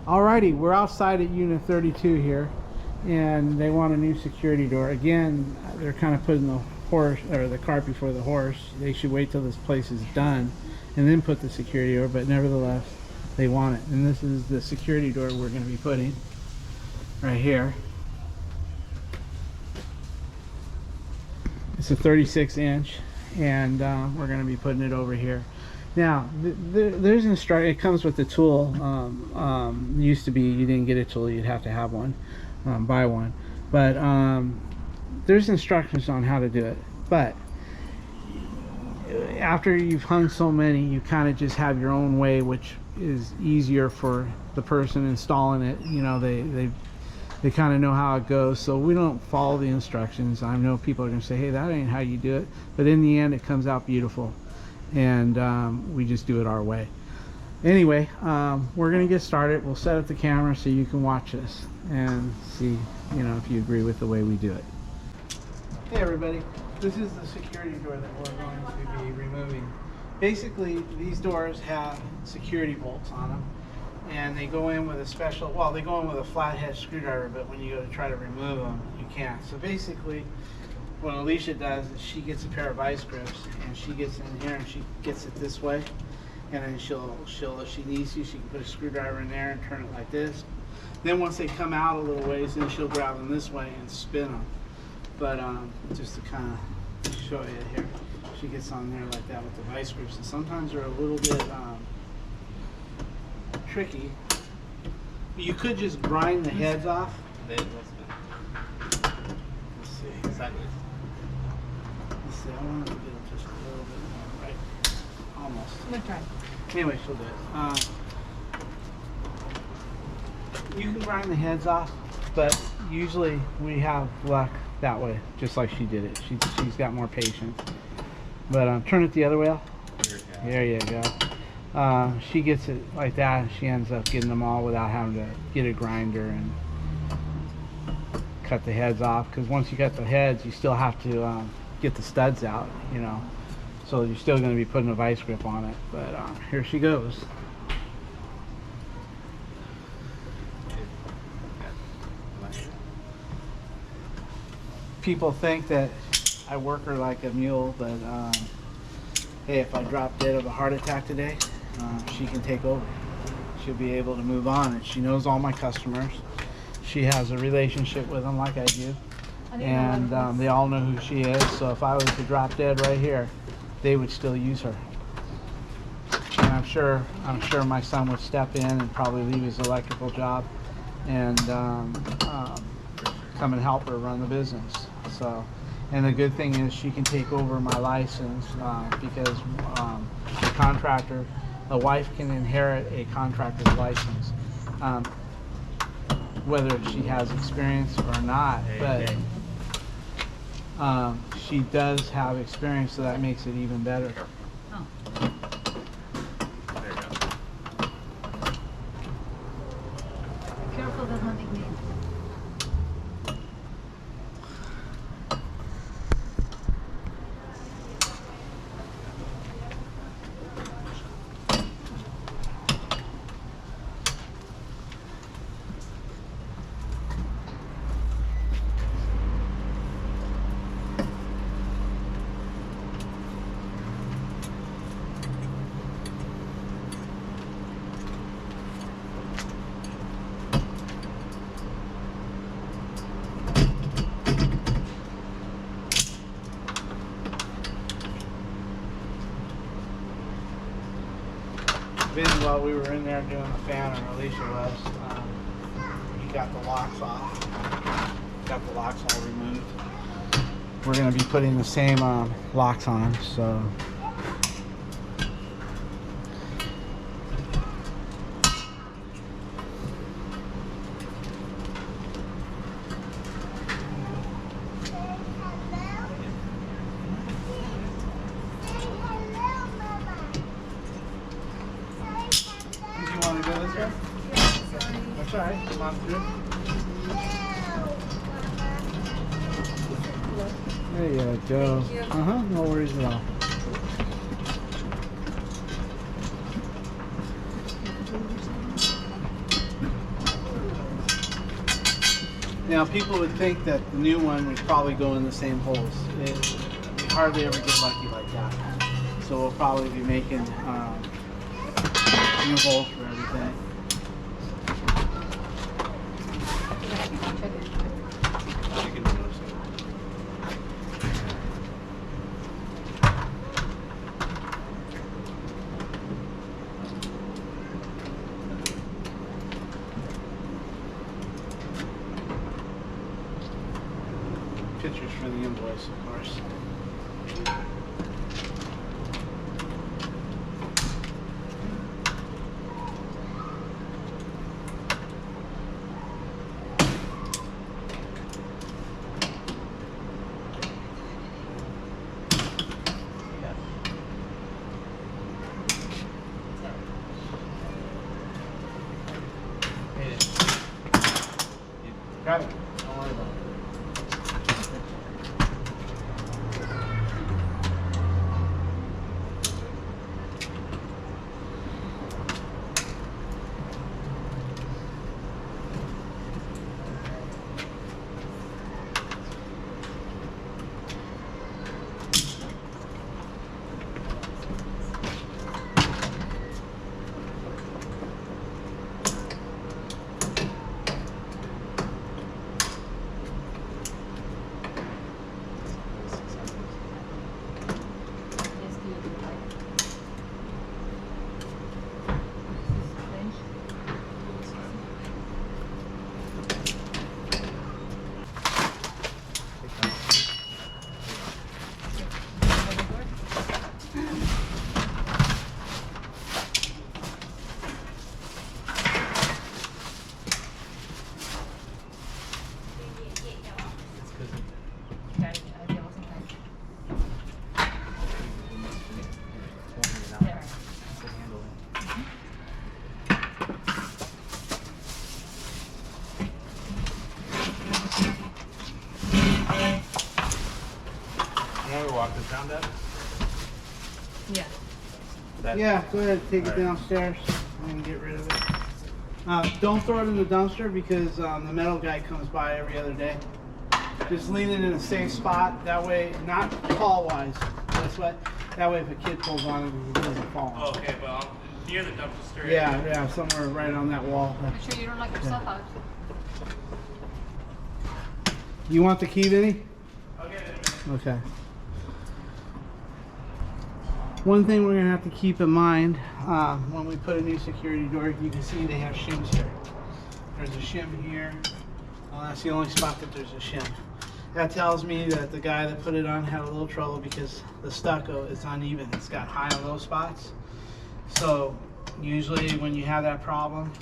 Alrighty, we're outside at Unit 32 here, and they want a new security door. Again, they're kind of putting the horse or the cart before the horse. They should wait till this place is done and then put the security door, but nevertheless, they want it. And this is the security door we're going to be putting right here. It's a 36-inch, and we're going to be putting it over here. Now, there's an instruction. It comes with the tool. Used to be you didn't get a tool; you'd have to have one, buy one. But there's instructions on how to do it. But after you've hung so many, you kind of just have your own way, which is easier for the person installing it. You know, they kind of know how it goes, so we don't follow the instructions. I know people are going to say, "Hey, that ain't how you do it," but in the end, it comes out beautiful. And we just do it our way. Anyway, we're gonna get started. We'll set up the camera so you can watch us and see, you know, if you agree with the way we do it. Hey everybody, this is the security door that we're going to be removing. Basically, these doors have security bolts on them, and they go in with a special, well, they go in with a flathead screwdriver, but when you go to try to remove them, you can't. So basically, what Alicia does is she gets a pair of vice grips and she gets in here and she gets it this way, and then she'll if she needs to, she can put a screwdriver in there and turn it like this. Then once they come out a little ways, then she'll grab them this way and spin them. But just to kind of show you here, she gets on there like that with the vice grips, and sometimes they're a little bit tricky. You could just grind the heads off. Let's see. Sideways. I want to get it just a little bit more, right? Almost. I'm gonna try. Anyway, she'll do it. You can grind the heads off, but usually we have luck that way, just like she did it. She's got more patience. But turn it the other way. There you go. She gets it like that, and she ends up getting them all without having to get a grinder and cut the heads off. Because once you got the heads, you still have to get the studs out, you know, so you're still going to be putting a vice grip on it. But here she goes. People think that I work her like a mule, but hey, if I drop dead of a heart attack today, she can take over. She'll be able to move on, and she knows all my customers. She has a relationship with them like I do. And they all know who she is, so if I was to drop dead right here, they would still use her. And I'm sure my son would step in and probably leave his electrical job and come and help her run the business. So, and the good thing is she can take over my license because the contractor, the wife can inherit a contractor's license, whether she has experience or not, but she does have experience, so that makes it even better. Oh. Careful, that's not big name. Vinny, while we were in there doing the fan, or Alicia was, he got the locks off. Got the locks all removed. We're going to be putting the same locks on, so. Want to go this way? That's all right. Come on through. There you go. No worries at all. Now, people would think that the new one would probably go in the same holes. We hardly ever get lucky like that. So we'll probably be making new holes for everything. Pictures for the invoice, of course. Got it. Don't worry about it. Walk this down, Dad? Yeah. Yeah, go ahead, take it downstairs and get rid of it. Don't throw it in the dumpster because the metal guy comes by every other day. Just leave it in a safe spot. That way, not fall-wise. That's what. That way, if a kid pulls on it, it doesn't fall. Oh, okay, but near the dumpster. Yeah, somewhere right on that wall. Make sure you don't lock yourself out. You want the key, Vinny? I'll get it in a minute. Okay. One thing we're going to have to keep in mind when we put a new security door, you can see they have shims here. There's a shim here. Well, that's the only spot that there's a shim. That tells me that the guy that put it on had a little trouble because the stucco is uneven. It's got high and low spots. So usually when you have that problem,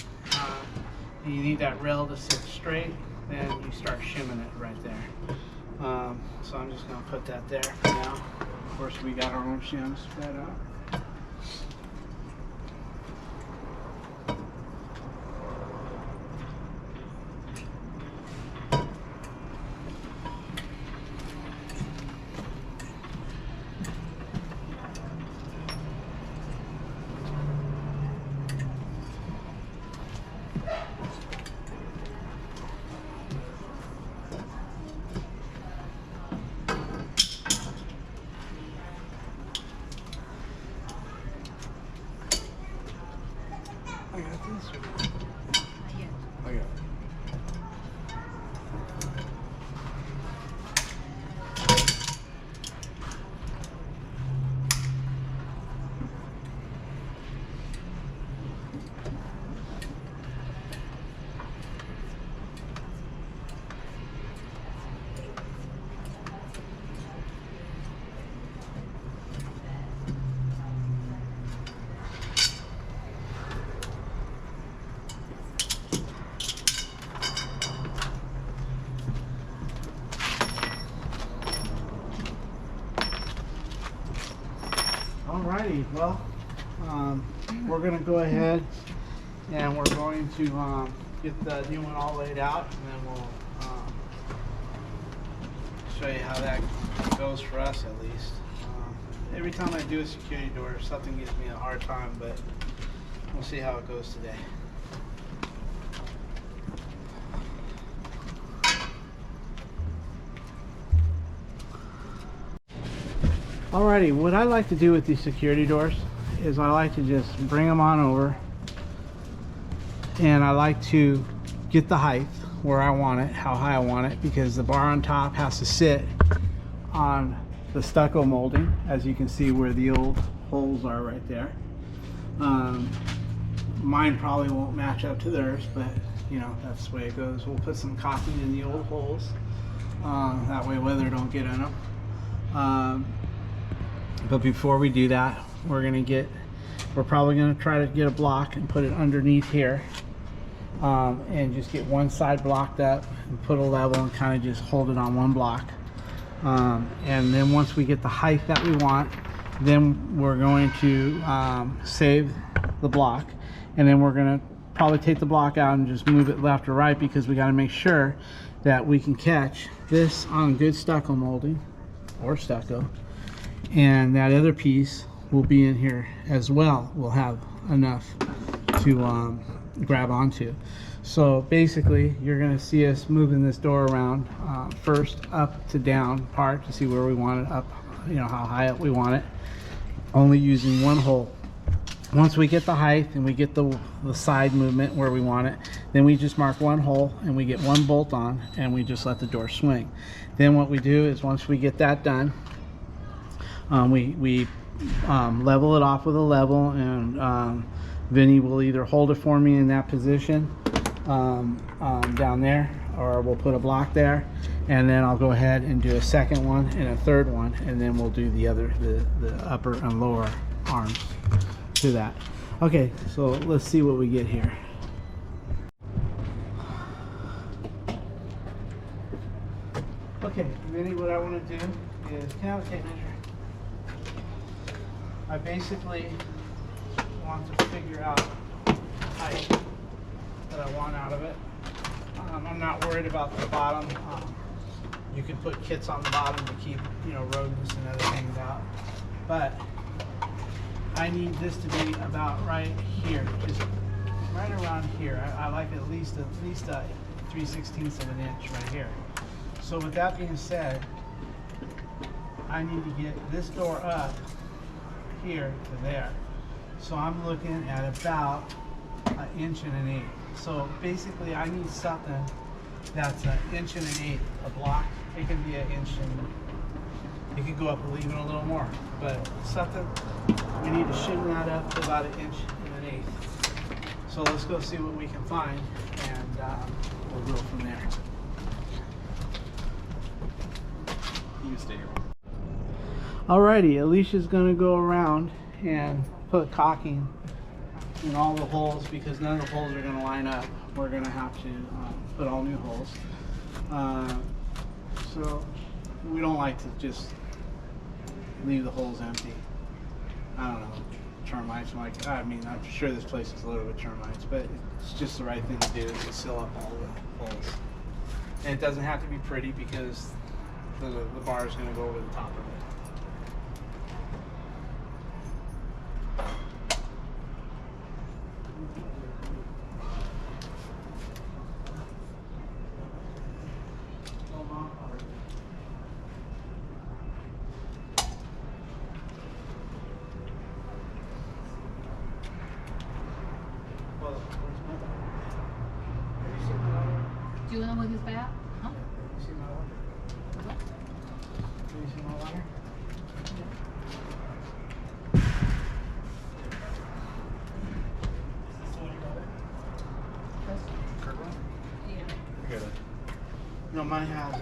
you need that rail to sit straight, then you start shimming it right there. So I'm just going to put that there for now. Of course, we got our own shims spread out. I got this. I got it. Alrighty, well, we're going to go ahead and we're going to get the new one all laid out, and then we'll show you how that goes for us at least. Every time I do a security door, something gives me a hard time, but we'll see how it goes today. Alrighty, what I like to do with these security doors is I like to just bring them on over, and I like to get the height where I want it, how high I want it, because the bar on top has to sit on the stucco molding, as you can see where the old holes are right there. Mine probably won't match up to theirs, but you know, that's the way it goes. We'll put some caulking in the old holes, that way weather don't get in them. But before we do that, we're probably gonna try to get a block and put it underneath here, and just get one side blocked up and put a level and kind of just hold it on one block. And then once we get the height that we want, then we're going to save the block, and then we're gonna probably take the block out and just move it left or right, because we got to make sure that we can catch this on good stucco molding or stucco, and that other piece will be in here as well. We'll have enough to grab onto. So basically you're going to see us moving this door around, first up to down part to see where we want it, up, you know, how high up we want it, only using one hole. Once we get the height and we get the side movement where we want it, then we just mark one hole and we get one bolt on, and we just let the door swing. Then what we do is, once we get that done, we level it off with a level, and Vinny will either hold it for me in that position down there, or we'll put a block there, and then I'll go ahead and do a second one and a third one, and then we'll do the upper and lower arms to that. Okay, so let's see what we get here. Okay, Vinny, what I want to do is, can I have a tape measure? I basically want to figure out the height that I want out of it. I'm not worried about the bottom. You can put kits on the bottom to keep, you know, rodents and other things out, but I need this to be about right here, just right around here. I like at least a 3/16 of an inch right here. So with that being said, I need to get this door up here to there. So I'm looking at about 1 1/8 inches. So basically I need something that's 1 1/8 inches, a block. It can be 1 inch, and it can go up even a little more, but something, we need to shim that up to about 1 1/8 inches. So let's go see what we can find, and we'll go from there. You can stay here. Alrighty, Alicia's gonna go around and put caulking in all the holes, because none of the holes are gonna line up. We're gonna have to put all new holes. So we don't like to just leave the holes empty. I don't know, termites like, I mean, I'm sure this place is loaded with termites, but it's just the right thing to do, is to seal up all the holes. And it doesn't have to be pretty, because the bar is going to go over the top of it. Do you know what is that? Huh? You see my water? You see my water? Yeah. No, mine has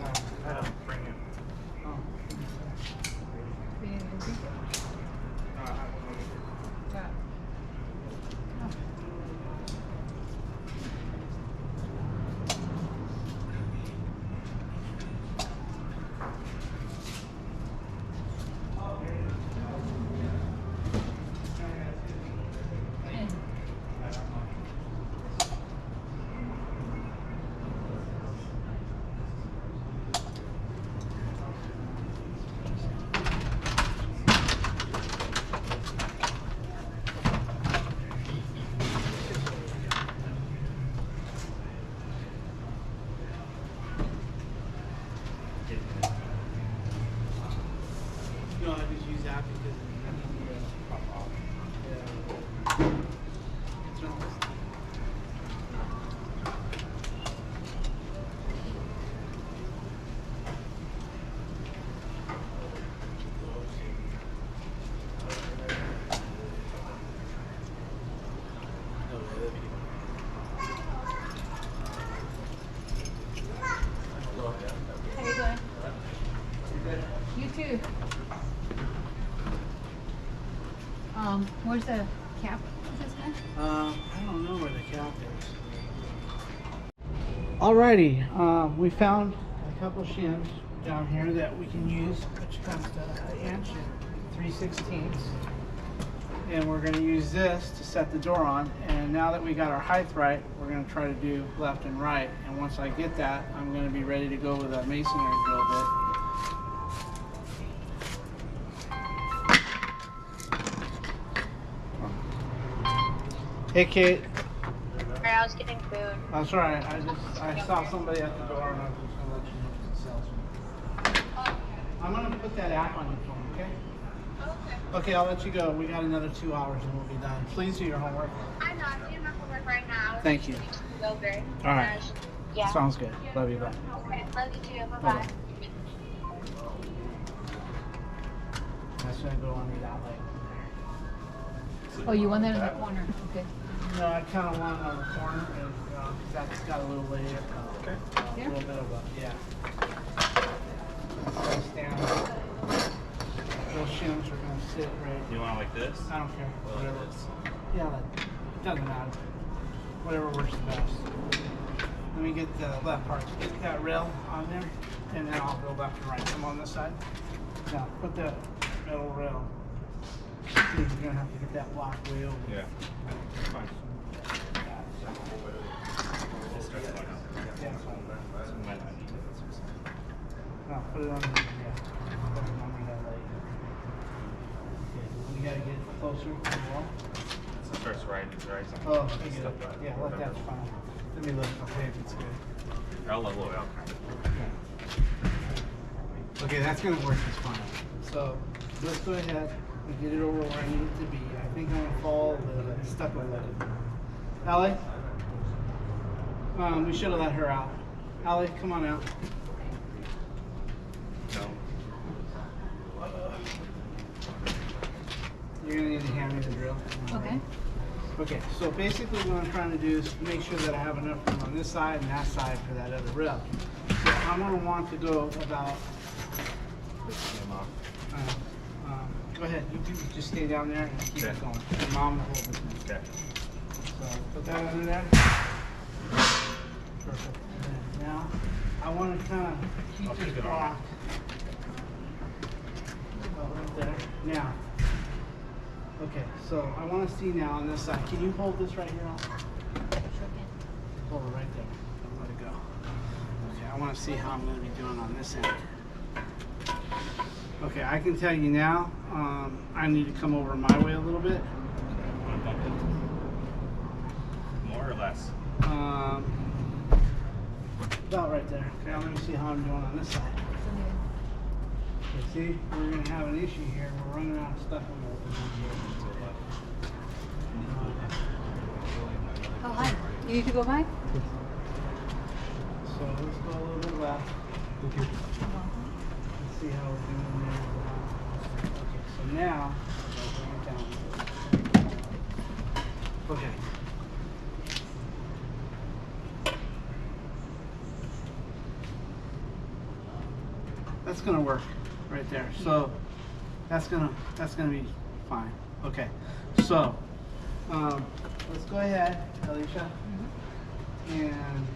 I don't bring it. oh. Yeah. Where's the cap? Is this guy? I don't know where the cap is. Alrighty, we found a couple shims down here that we can use, which comes to an inch and 3/16. And we're going to use this to set the door on. And now that we got our height right, we're going to try to do left and right. And once I get that, I'm going to be ready to go with our masonry drill bit. Hey Kate. Sorry, I was getting food. That's all right. I saw somebody at the door and I was just gonna let you know if it's salesman. I'm gonna put that app on your phone, okay? Okay. Okay, I'll let you go. We got another 2 hours and we'll be done. Please do your homework. I know, I'm doing my homework right now. Thank you. Yogurt. All right. Yeah. Sounds good. Love you. Bye. Okay, love you too. Bye-bye. Bye-bye. That's gonna go under that light. Oh, you want that in the corner? Okay. No, I kind of want it on the corner and that's got a little layer. Okay. A Here? little bit of a, yeah. Stand. Those shims are gonna sit right. You want it like this? I don't care. Or Whatever. like this? Yeah, it doesn't matter. Whatever works the best. Let me get the left part. Get that rail on there, and then I'll go left and right. Come on this side. Now, put the metal rail. See, you're gonna have to get that block way over. Yeah. Fine. Just start that out. Yeah, it's fine. So we might not need it. No, put it on the, yeah. Put it under that light. Okay, you gotta get closer to the wall. So it starts right. It's right. Oh, I get it. Yeah, that's fine. Let me look. Okay, if it's good. I'll level it out kind of. Okay, that's gonna work just fine. So let's go ahead and get it over where I need it to be. I think I'm gonna follow the stucco letter. Allie? We should have let her out. Allie, come on out. No. You're gonna need to hand me the drill. Okay. Okay, so basically what I'm trying to do is make sure that I have enough room on this side and that side for that other rail. So I'm gonna want to go about, go ahead, you just stay down there and keep it Okay. going. Your mom will hold this one. Okay. So put that under there. Perfect. And then now, I want to kind of keep I'll this keep it on. block. Right there. Now. Okay, so I want to see now on this side. Can you hold this right here? Hold it right there. Don't let it go. Okay, I want to see how I'm going to be doing on this end. Okay, I can tell you now, I need to come over my way a little bit. Want to bump it? More or less? About right there. Okay, let me see how I'm doing on this side. Okay, see, we're going to have an issue here. We're running out of stuff on the Oh, hi. You need to go by? So let's go a little bit left. Let's see how we're doing there. Okay, so now, I'll bring it down. Okay. That's gonna work right there. So that's gonna be fine. Okay. So let's go ahead, Alicia, and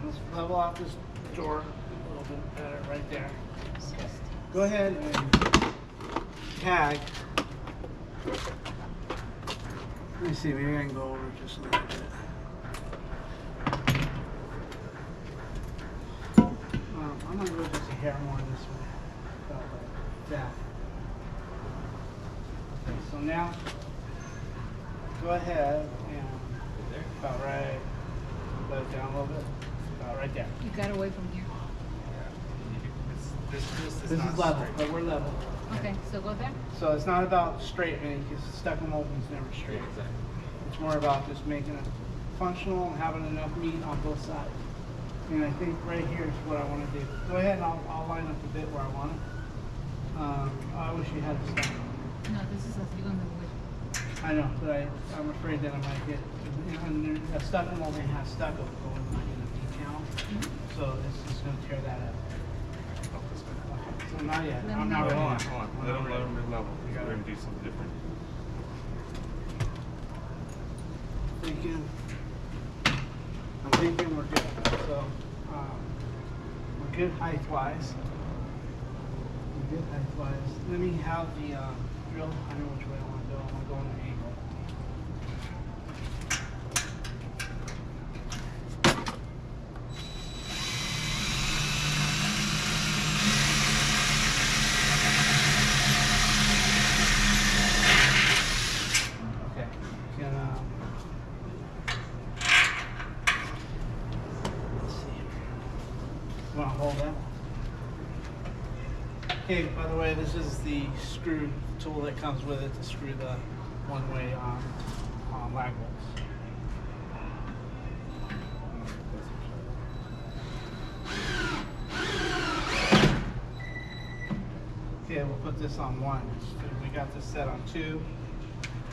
let's level out this door a little bit better right there. Okay. Go ahead and tag. Let me see, maybe I can go over just a little bit. I'm gonna go just a hair more this way. About like that. Okay, so now go ahead and about right. Let it down a little bit. About right there. You got away from here. This This is not level, straight. but we're level. Okay, so go there. So it's not about straightening because stucco molding's never straight. It's more about just making it functional and having enough meat on both sides. And I think right here is what I want to do. Go ahead and I'll line up the bit where I want it. I wish you had the stuff. No, this is a you're gonna wait. I know, but I'm afraid that I might get, and a stucco molding has stucco going on in the detail. So this is going to tear that up. So not yet. Let I'm me not know. ready. Hold on. Let him level. We're going to do something different. thinking we're good. So we're good height-wise. We're good height-wise. Let me have the drill. I know which way I want to go. I want to go on the angle. Okay. Let's see. You want to hold that? Okay, by the way, this is the screw tool that comes with it to screw the one-way lag bolts. Okay, we'll put this on 1. We got this set on 2.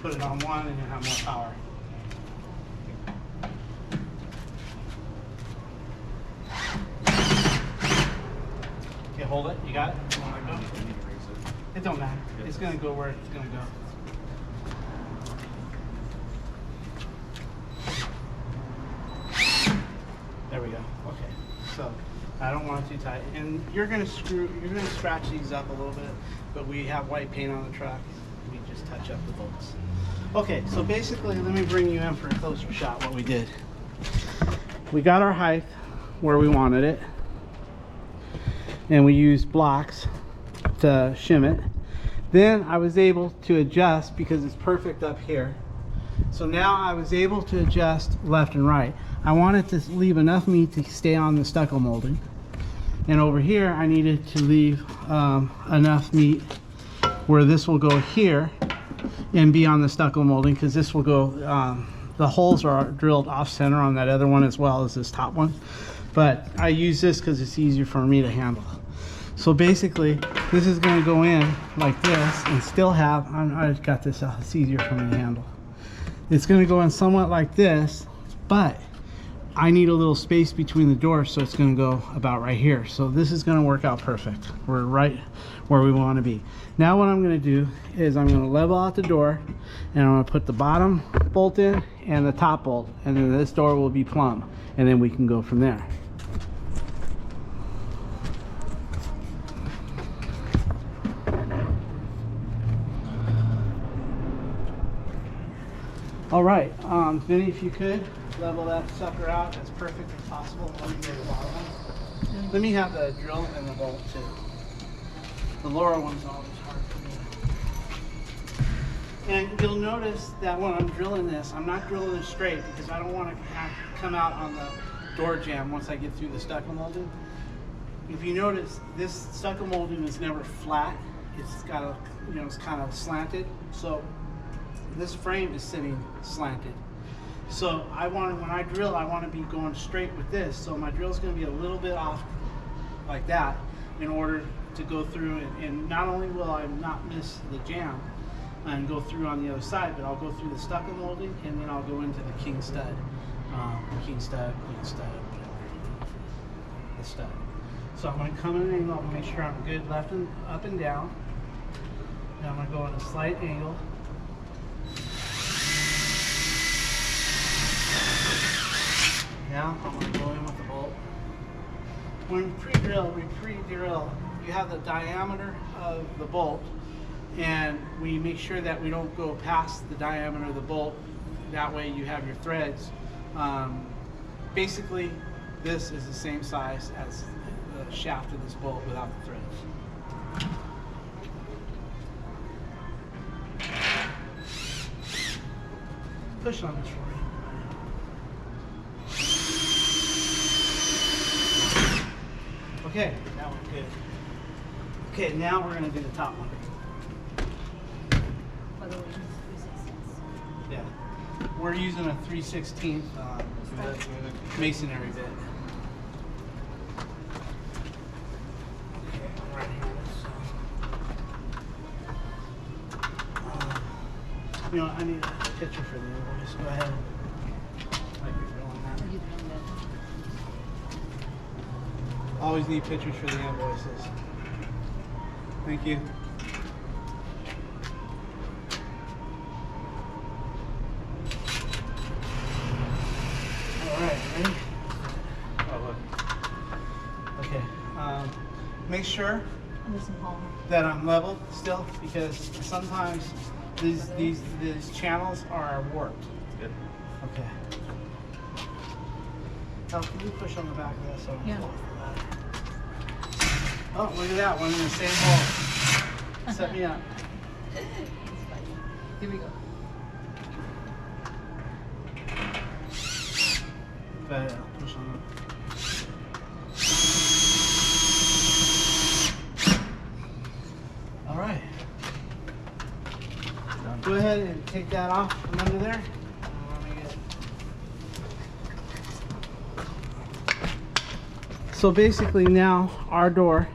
Put it on 1 and you have more power. Okay, hold it. You got it? You want to let go? It don't matter. It's going to go where it's going to go. There we go. Okay. So I don't want it too tight. And you're going to scratch these up a little bit, but we have white paint on the truck. We just touch up the bolts. Okay, so basically, let me bring you in for a closer shot what we did. We got our height where we wanted it, and we used blocks to shim it. Then I was able to adjust because it's perfect up here. So now I was able to adjust left and right. I wanted to leave enough meat to stay on the stucco molding. And over here, I needed to leave enough meat where this will go here and be on the stucco molding, because this will go, the holes are drilled off center on that other one as well as this top one. But I use this because it's easier for me to handle. So basically, this is going to go in like this and still have, I got this out, it's easier for me to handle. It's going to go in somewhat like this, but I need a little space between the doors, so it's going to go about right here. So this is going to work out perfect. We're right where we want to be. Now what I'm going to do is I'm going to level out the door, and I'm going to put the bottom bolt in and the top bolt, and then this door will be plumb, and then we can go from there. All right, Vinny, if you could level that sucker out as perfect as possible. Let me get the bottom one. Let me have the drill and the bolt too. The lower one's always hard for me. And you'll notice that when I'm drilling this, I'm not drilling it straight because I don't want to come out on the door jamb once I get through the stucco molding. If you notice, this stucco molding is never flat. It's got a, it's kind of slanted. So this frame is sitting slanted. So when I drill, I want to be going straight with this. So my drill is going to be a little bit off like that in order to go through, and not only will I not miss the jamb and go through on the other side, but I'll go through the stucco molding, and then I'll go into the king stud, queen stud, whatever, the stud. So I'm going to come in an angle. I'm going to make sure I'm good left and up and down. Now I'm going to go in a slight angle. Now I'm going to go in with the bolt. When we pre-drill, you have the diameter of the bolt, and we make sure that we don't go past the diameter of the bolt. That way you have your threads. Basically, this is the same size as the shaft of this bolt without the threads. Push on this for me. Okay, now we're good. Okay, now we're going to do the top one. By the way, it's 3/16. Yeah. We're using a 3/16 masonry bit. Okay, right here. I need a picture for the invoice. Go ahead. Like you're drilling that. Are you doing that? Always need pictures for the invoices. Thank you. Okay. Make sure There's some hole. that I'm level still, because sometimes these channels are warped. Good. Okay. Oh, can you push on the back of this? So Yeah. Oh, look at that one in the same hole. Set me up. Here we go. But push on it. All right. Go ahead and take that off from under there. Let me get- So basically now our door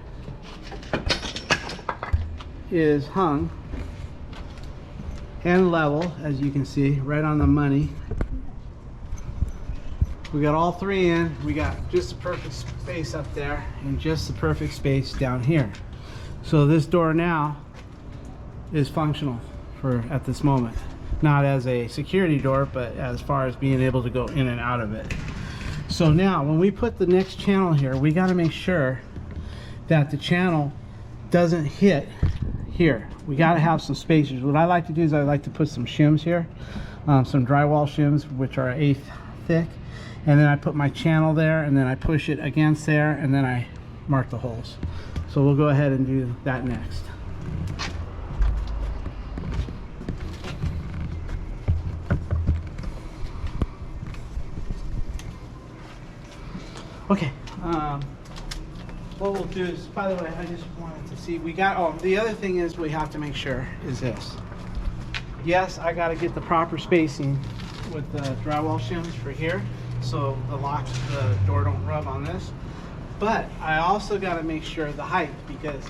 is hung and level, as you can see, right on the money. We got all three in. We got just the perfect space up there and just the perfect space down here. So this door now is functional for at this moment. Not as a security door, but as far as being able to go in and out of it. So now when we put the next channel here, we got to make sure that the channel doesn't hit here. We got to have some spacers. What I like to do is I like to put some shims here, some drywall shims, which are 1/8 thick, and then I put my channel there, and then I push it against there, and then I mark the holes. So we'll go ahead and do that next. Okay, what we'll do is, by the way, I just wanted to see, we got, oh, the other thing is we have to make sure is this. Yes, I got to get the proper spacing with the drywall shims for here, so the door don't rub on this. But I also got to make sure the height, because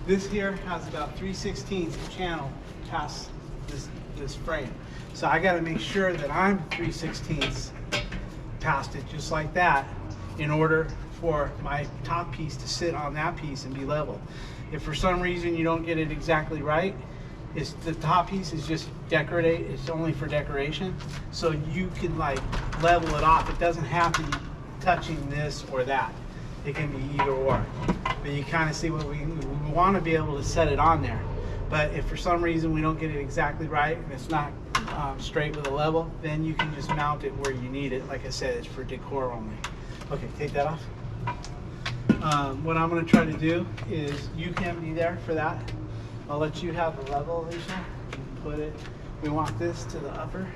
this here has about 3/16 channel past this frame. So I got to make sure that I'm 3/16 past it, just like that, in order for my top piece to sit on that piece and be level. If for some reason you don't get it exactly right, the top piece is just decorate. It's only for decoration, so you can like level it off. It doesn't have to be touching this or that. It can be either or. But you kind of see what we want to be able to set it on there. But if for some reason we don't get it exactly right and it's not straight with a level, then you can just mount it where you need it. Like I said, it's for decor only. Okay, take that off. What I'm going to try to do is, you can be there for that. I'll let you have the level, Alicia. You can put it, we want this to the upper.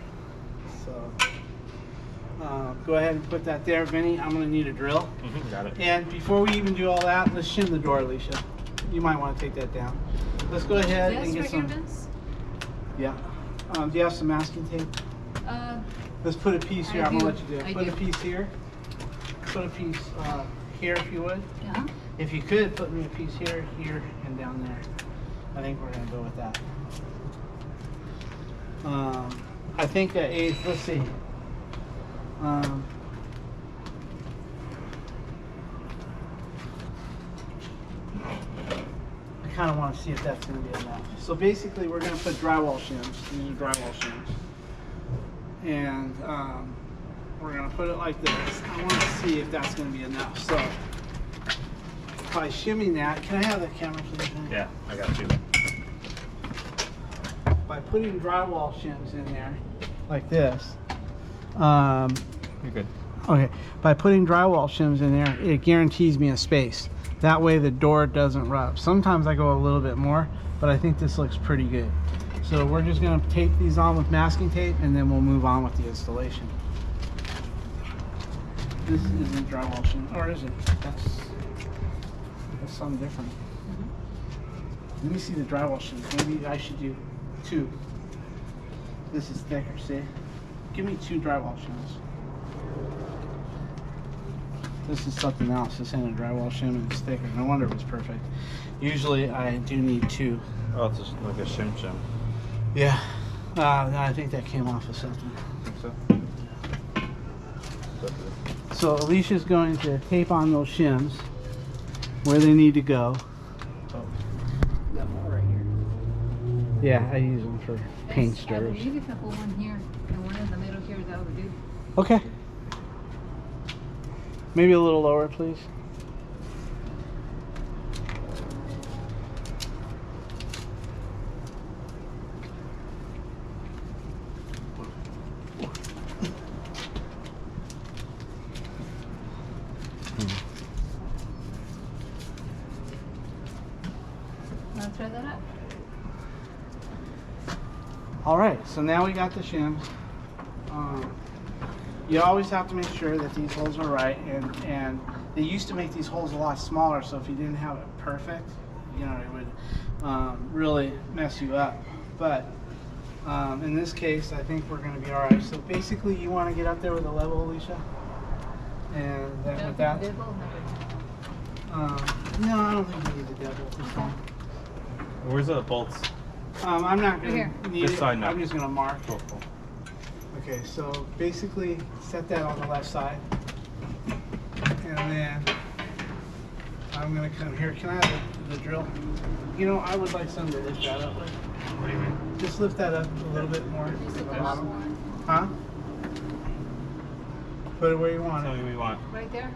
So go ahead and put that there. Vinny, I'm going to need a drill. Got it. And before we even do all that, let's shim the door, Alicia. You might want to take that down. Let's go ahead and get some. Yeah. Do you have some masking tape? Let's put a piece here. I'm gonna let you do it. Put a piece here. Put a piece here, if you would. Yeah. If you could, put me a piece here, here, and down there. I think we're gonna go with that. I think at 1/8. Let's see. I kind of want to see if that's going to be enough. So basically, we're going to put drywall shims. These are drywall shims, and we're going to put it like this. I want to see if that's going to be enough. So by shimming that, can I have the camera please? Yeah, I got you. By putting drywall shims in there, like this. You're good. Okay, by putting drywall shims in there, it guarantees me a space. That way the door doesn't rub. Sometimes I go a little bit more, but I think this looks pretty good. So we're just gonna tape these on with masking tape, and then we'll move on with the installation. This isn't drywall shim, or is it? That's something different. Let me see the drywall shims. Maybe I should do 2. This is thicker, see? Give me 2 drywall shims. This is something else. This ain't a drywall shim, and it's thicker. No wonder it was perfect. Usually I do need 2. Oh, it's just like a shim. Yeah. I think that came off of something. Think so? So Alicia's going to tape on those shims where they need to go. Got more right here. Yeah, I use them for paint I stirrers. believe if I put one here and one in the middle here, that would do. Okay. Maybe a little lower, please. Wanna try that out? All right, so now we got the shims. You always have to make sure that these holes are right, and they used to make these holes a lot smaller, so if you didn't have it perfect, you know, it would really mess you up. But in this case, I think we're going to be all right. So basically, you want to get up there with a level, Alicia, and then with that. Devil, never. No, I don't think we need the devil this time. Where's the bolts? I'm not going Here. to need This it. side now. I'm just going to mark. Cool, cool. Okay, so basically set that on the left side. And then I'm gonna come here. Can I have the drill? You know, I would like some to lift that up with. What do you mean? Just lift that up a little bit more. This is to the the bottom. one. Huh? Put it where you want Tell it. me what you want. Right there.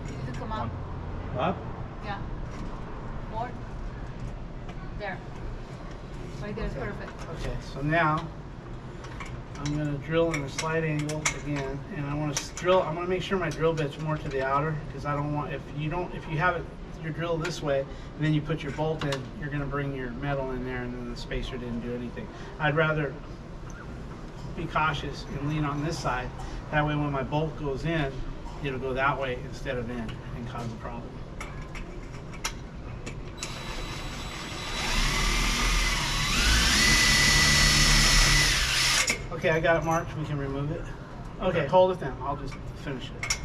You need to come up. Up? Yeah. More. There. Right there is perfect. Okay, so now I'm gonna drill in a slight angle again, and I want to drill. I'm gonna make sure my drill bit's more to the outer, because I don't want, if you have it your drill this way and then you put your bolt in, you're gonna bring your metal in there, and then the spacer didn't do anything. I'd rather be cautious and lean on this side. That way, when my bolt goes in, it'll go that way instead of in and cause a problem. Okay, I got it marked. We can remove it. Okay, hold it then. I'll just finish it.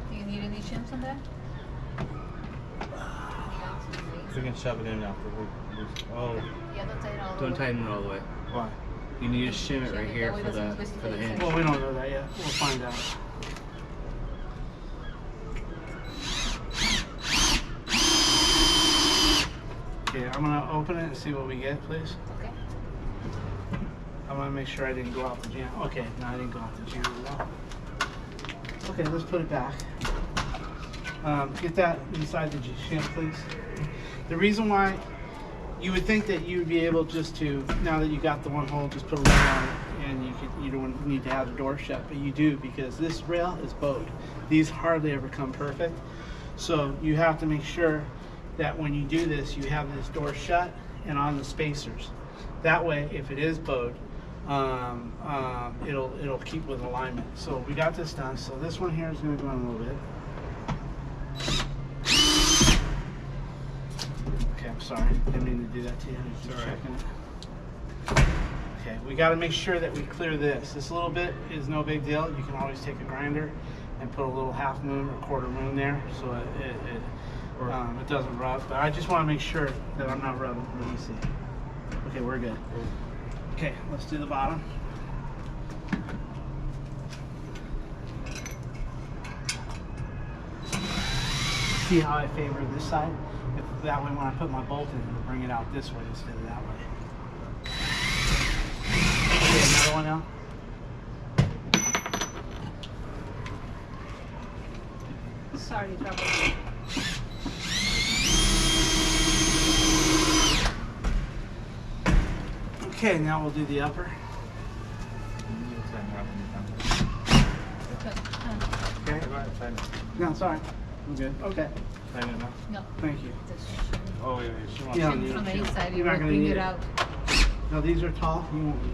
Do you need any shims on that? We can shove it in after oh. Yeah, don't tighten all the Don't way. tighten it all the way. Why? You need to shim it Shim right it, here that way for it doesn't the twist for the it. hinge. Well, we don't know that yet. We'll find out. Okay, I'm gonna open it and see what we get, please. Okay. I want to make sure I didn't go off the jam. Okay, no, I didn't go off the jam at all. Okay, let's put it back. Get that inside the shim, please. The reason why you would think that you would be able just to, now that you got the one hole, just put a lid on it, and you don't need to have the door shut, but you do, because this rail is bowed. These hardly ever come perfect, so you have to make sure that when you do this, you have this door shut and on the spacers. That way, if it is bowed, it'll keep with alignment. So we got this done. So this one here is going to go in a little bit. Okay, I'm sorry. Didn't mean to do that to you. It's all right. Checking it. Okay, we got to make sure that we clear this. This little bit is no big deal. You can always take a grinder and put a little half moon or quarter moon there, so it doesn't rub. But I just want to make sure that I'm not rubbing. Let me see. Okay, we're good. Okay, let's do the bottom. See how I favor this side? If that way, when I put my bolt in, it'll bring it out this way instead of that way. Okay, another one now. Sorry, trouble. Okay, now we'll do the upper. Okay. No, it's all right. I'm good. Okay. Tighten it now. No, Thank you. just Oh, wait, she wants Yeah. shim from the shim. inside. You're You not will gonna bring need it it. out. No, these are tall. You won't need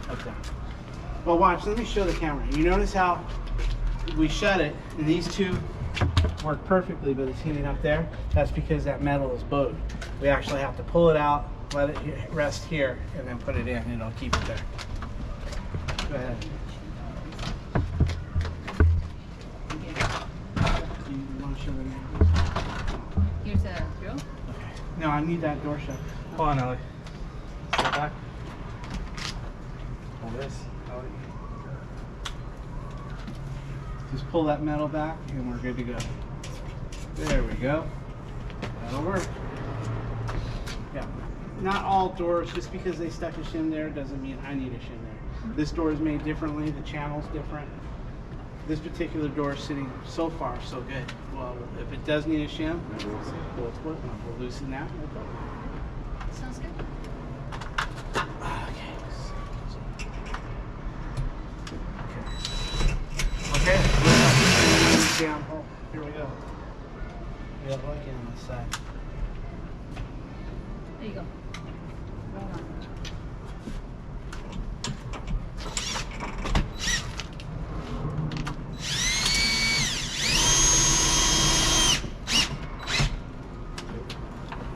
it. Okay. Well, watch. Let me show the camera. You notice how we shut it, and these two work perfectly, but it's heating up there. That's because that metal is bowed. We actually have to pull it out, let it rest here, and then put it in, and it'll keep it there. Go ahead. You want to show the name? Here's a drill. No, I need that door shut. Hold on, Ellie. Step back. Hold this. Just pull that metal back and we're good to go. There we go. That'll work. Yeah. Not all doors, just because they stuck a shim there doesn't mean I need a shim there. This door is made differently, the channel's different. This particular door is sitting so far so good. Well, if it does need a shim, we'll loosen that. No problem. Sounds good. this side. There you go. Right on.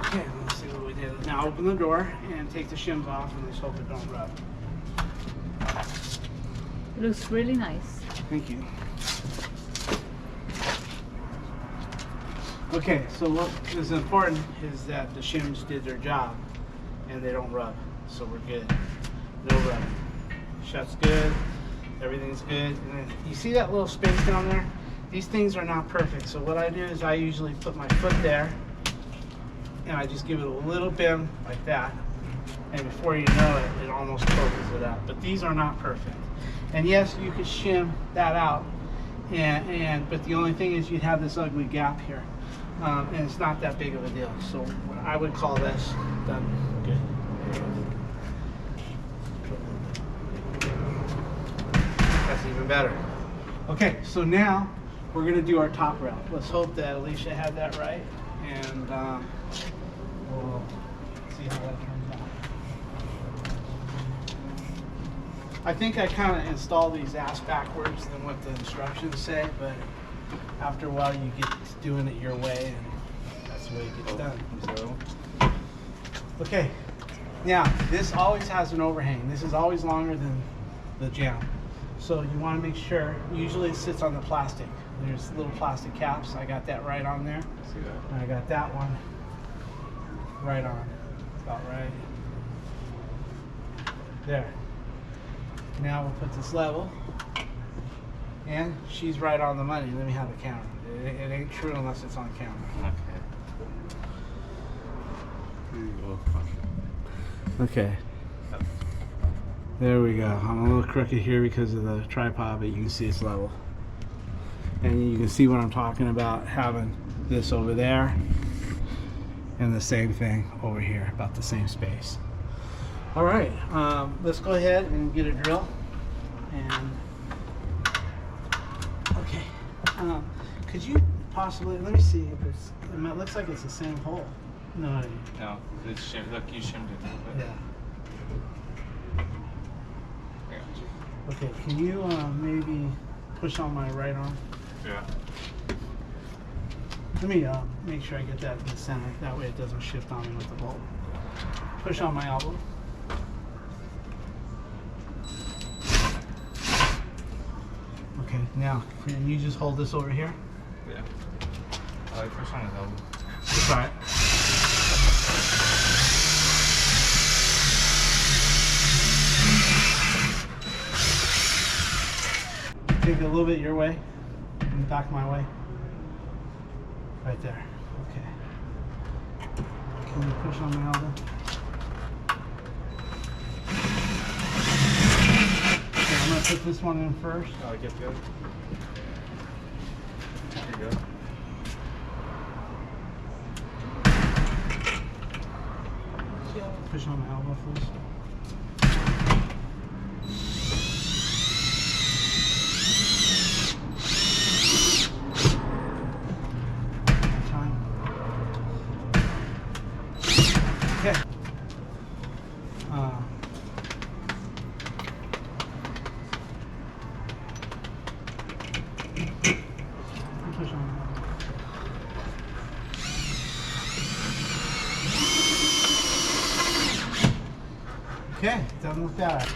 Okay, let's see what we did. Now open the door and take the shims off and let's hope it don't rub. It looks really nice. Thank you. Okay, so what is important is that the shims did their job and they don't rub. So we're good. No rubbing. Shuts good. Everything's good. And then you see that little space down there? These things are not perfect. So what I do is I usually put my foot there and I just give it a little bend like that. And before you know it, it almost closes it up. But these are not perfect. And yes, you could shim that out. But the only thing is you'd have this ugly gap here. And it's not that big of a deal. So I would call this done good. That's even better. Okay, so now we're gonna do our top rail. Let's hope that Alicia had that right, and we'll see how that turns out. I think I kind of installed these ass backwards than what the instructions say, but after a while you get doing it your way, and that's the way it gets done. So, okay, now this always has an overhang. This is always longer than the jamb. So you want to make sure, usually it sits on the plastic. There's little plastic caps. I got that right on there. See that? And I got that one right on. About right. There. Now we'll put this level. And she's right on the money. Let me have the camera. It ain't true unless it's on camera. Okay. There we go. I'm a little crooked here because of the tripod, but you can see it's level. And you can see what I'm talking about, having this over there and the same thing over here, about the same space. All right, let's go ahead and get a drill. And okay, could you possibly, let me see if it's, it looks like it's the same hole. No, No, it's shimmed. Look, you shimmed it a little bit. yeah. I got you. Okay, can you maybe push on my right arm? Yeah. Let me make sure I get that in the center. That way it doesn't shift on me with the bolt. Push on my elbow. Okay, now can you just hold this over here? Yeah. I like push on his elbow. That's all right. Take it a little bit your way, and back my way. Right there. Okay. Can you push on my elbow? Okay, I'm gonna put this one in first. Oh, get good. There you go. Push on my elbow first. Okay. Push on. Okay, done with that.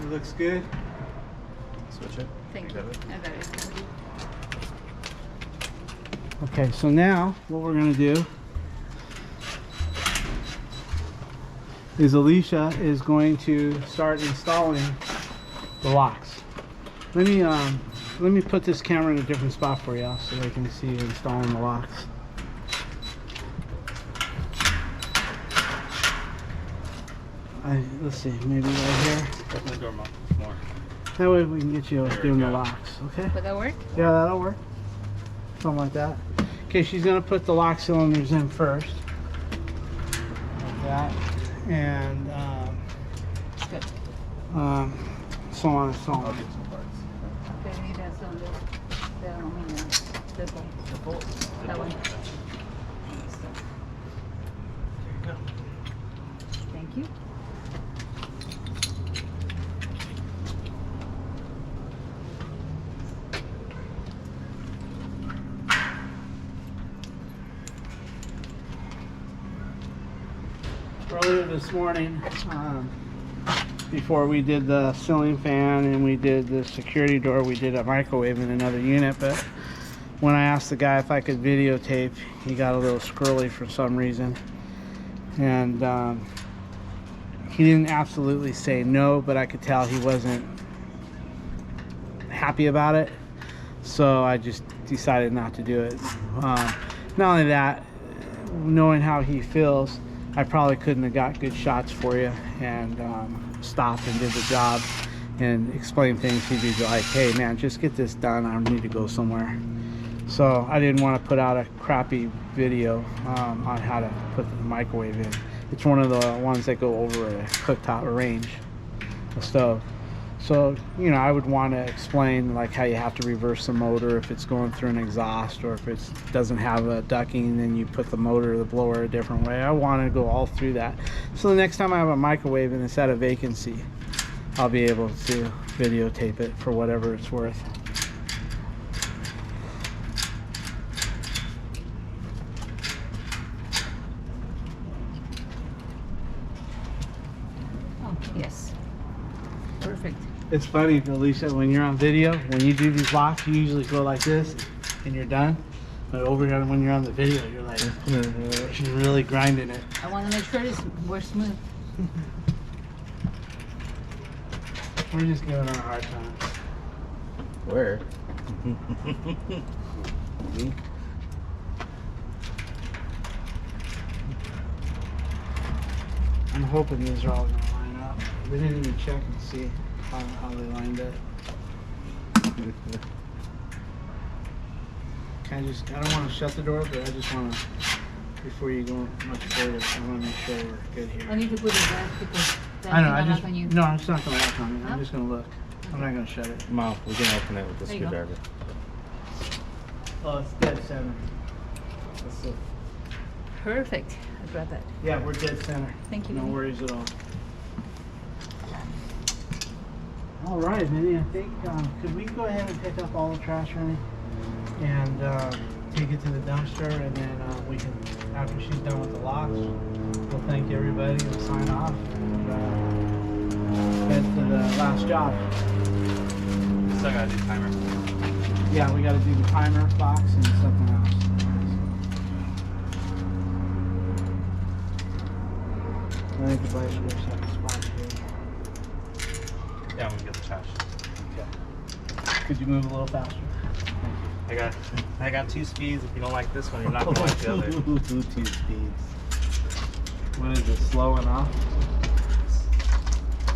It looks good. Switch it. Thank you. I got it. Okay, so now what we're gonna do is Alicia is going to start installing the locks. Let me put this camera in a different spot for y'all so they can see you installing the locks. Let's see, maybe right here. Open the door more. That way we can get you doing the locks, okay? Would that work? Yeah, that'll work. Something like that. Okay, she's gonna put the lock cylinders in first. Like that. And Good. so on and so I'll on. get some parts. Okay, we need that cylinder. The aluminum. The bolt. That one. you. Earlier this morning, before we did the ceiling fan and we did the security door, we did a microwave in another unit. But when I asked the guy if I could videotape, he got a little squirrely for some reason. And he didn't absolutely say no, but I could tell he wasn't happy about it. So I just decided not to do it. Not only that, knowing how he feels, I probably couldn't have got good shots for you and stopped and did the job and explained things. He'd be like, hey man, just get this done, I need to go somewhere. So I didn't want to put out a crappy video on how to put the microwave in. It's one of the ones that go over a cooktop range, a stove. So, you know, I would want to explain like how you have to reverse the motor if it's going through an exhaust, or if it doesn't have a ducking, then you put the motor or the blower a different way. I want to go all through that. So the next time I have a microwave and it's at a vacancy, I'll be able to videotape it for whatever it's worth. Oh, yes. Perfect. It's funny, Alicia, when you're on video, when you do these locks, you usually go like this and you're done. But over here, when you're on the video, you're like, you're really grinding it. I want to make sure it's more smooth. We're just giving her a hard time. Where? I'm hoping these are all going to line up. We didn't even check and see how they lined up. I don't want to shut the door, but I just want to, before you go much further, I want to make sure we're good I here. need to put it back because that I know, will I knock just, on you. no, it's not going to lock on me. I'm Huh? just going to look. I'm not going to shut it. Mom, we can open it with the There you go. screwdriver. Oh, it's dead center. That's it. Perfect. I brought that. Yeah, we're dead center. Thank you, No Vinny. worries at all. All right, Vinny, I think, could we go ahead and pick up all the trash, Vinny? And take it to the dumpster, and then we can, after she's done with the locks, we'll thank everybody and sign off and head to the last job. Still gotta do timer. Yeah, we got to do the timer box and something else. I think the vice versa have a spot here. Yeah, I'm gonna get the trash. Okay. Could you move a little faster? I got 2 speeds. If you don't like this one, you're not gonna like the other. 2 speeds. What is it? Slow and off?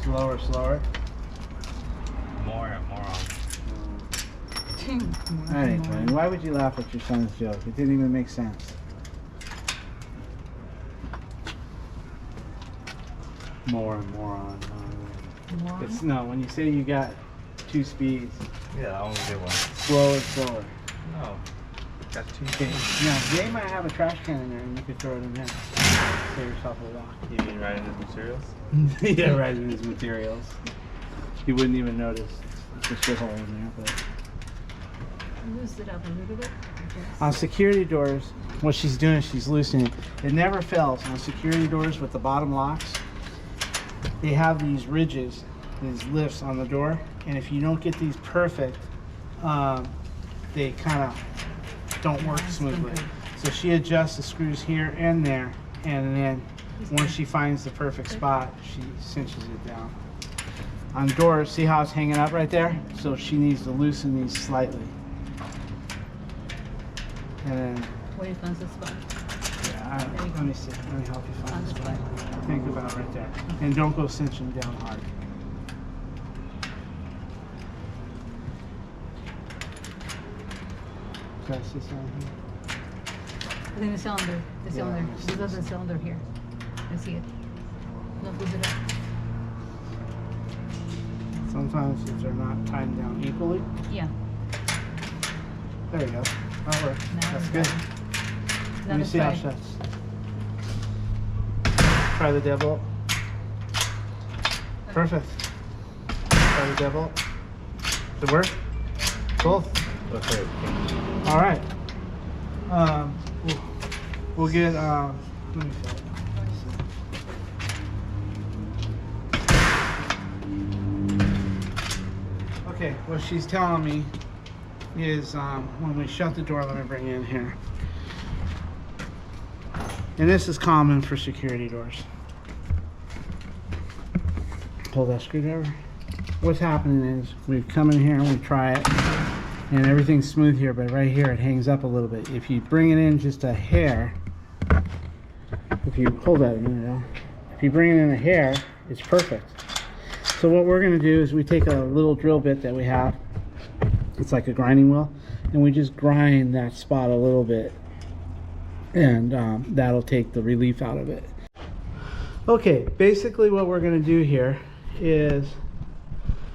Slower, slower? More and more on. Anyway, why would you laugh at your son's joke? It didn't even make sense. More and more on. More. It's no, when you say you got 2 speeds, Yeah, that one's a good one. slower, slower. No. Got 2 Okay, speeds. now Jay might have a trash can in there and you could throw it in there. Save yourself a walk. You mean right in his materials? Yeah, right in his materials. You wouldn't even notice. It's a shithole in there. But Loosen it up a little bit. on security doors, what she's doing is she's loosening it. It never fails on security doors with the bottom locks. They have these ridges, these lifts on the door, and if you don't get these perfect, they kind of don't work smoothly. So she adjusts the screws here and there, and then once she finds the perfect spot, she cinches it down. On doors, see how it's hanging up right there? So she needs to loosen these slightly. And then, Where you find the spot? yeah, let me see, let me help you find Found the the spot. spot. Think about it right there. And don't go cinching down hard. Press this on here. I think the cylinder. The Yeah, cylinder. I see This is this. the cylinder here. I see it. No, push it up. Sometimes if they're not tied down equally, Yeah. there you go. That works. Now That's it's good. done. Let Now me the see how it side. shuts. Try the devil. Perfect. Try the deadbolt. Did it work? Cool. Okay. All right. We'll get. Let me feel it. Okay, what she's telling me is when we shut the door, let me bring you in here. And this is common for security doors. Pull that screwdriver. What's happening is we come in here and we try it, and everything's smooth here, but right here it hangs up a little bit. If you bring it in just a hair, if you hold that a minute now, if you bring it in a hair, it's perfect. So what we're going to do is we take a little drill bit that we have, it's like a grinding wheel, and we just grind that spot a little bit, and that'll take the relief out of it. Okay, basically what we're going to do here is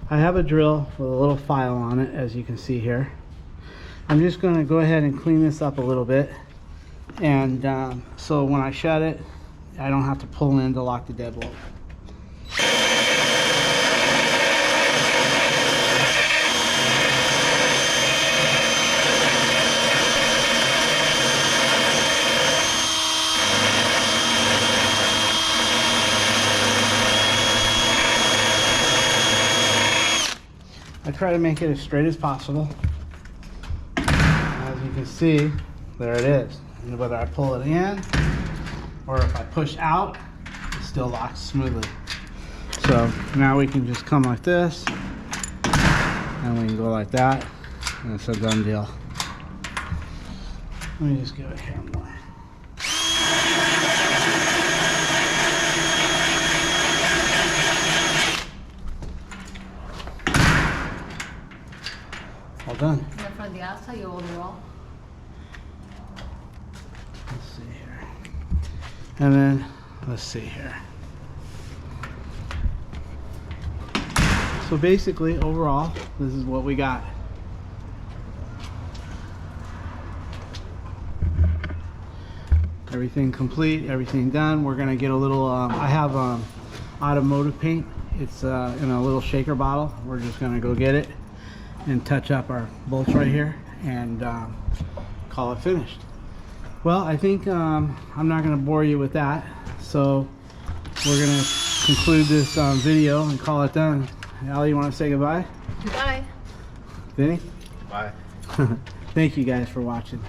I have a drill with a little file on it, as you can see here. I'm just going to go ahead and clean this up a little bit, and so when I shut it, I don't have to pull in to lock the deadbolt. I try to make it as straight as possible. As you can see, there it is. And whether I pull it in or if I push out, it still locks smoothly. So now we can just come like this, and we can go like that, and it's a done deal. Let me just give it here more. All done. Is that from the outside or overall? Let's see here. And then, let's see here. So basically, overall, this is what we got. Everything complete, everything done. We're gonna get a little, I have automotive paint. It's in a little shaker bottle. We're just gonna go get it and touch up our bolts right here and call it finished. Well, I think I'm not going to bore you with that, so we're going to conclude this video and call it done. Allie, you want to say goodbye? Goodbye. Vinny? Bye. Thank you guys for watching.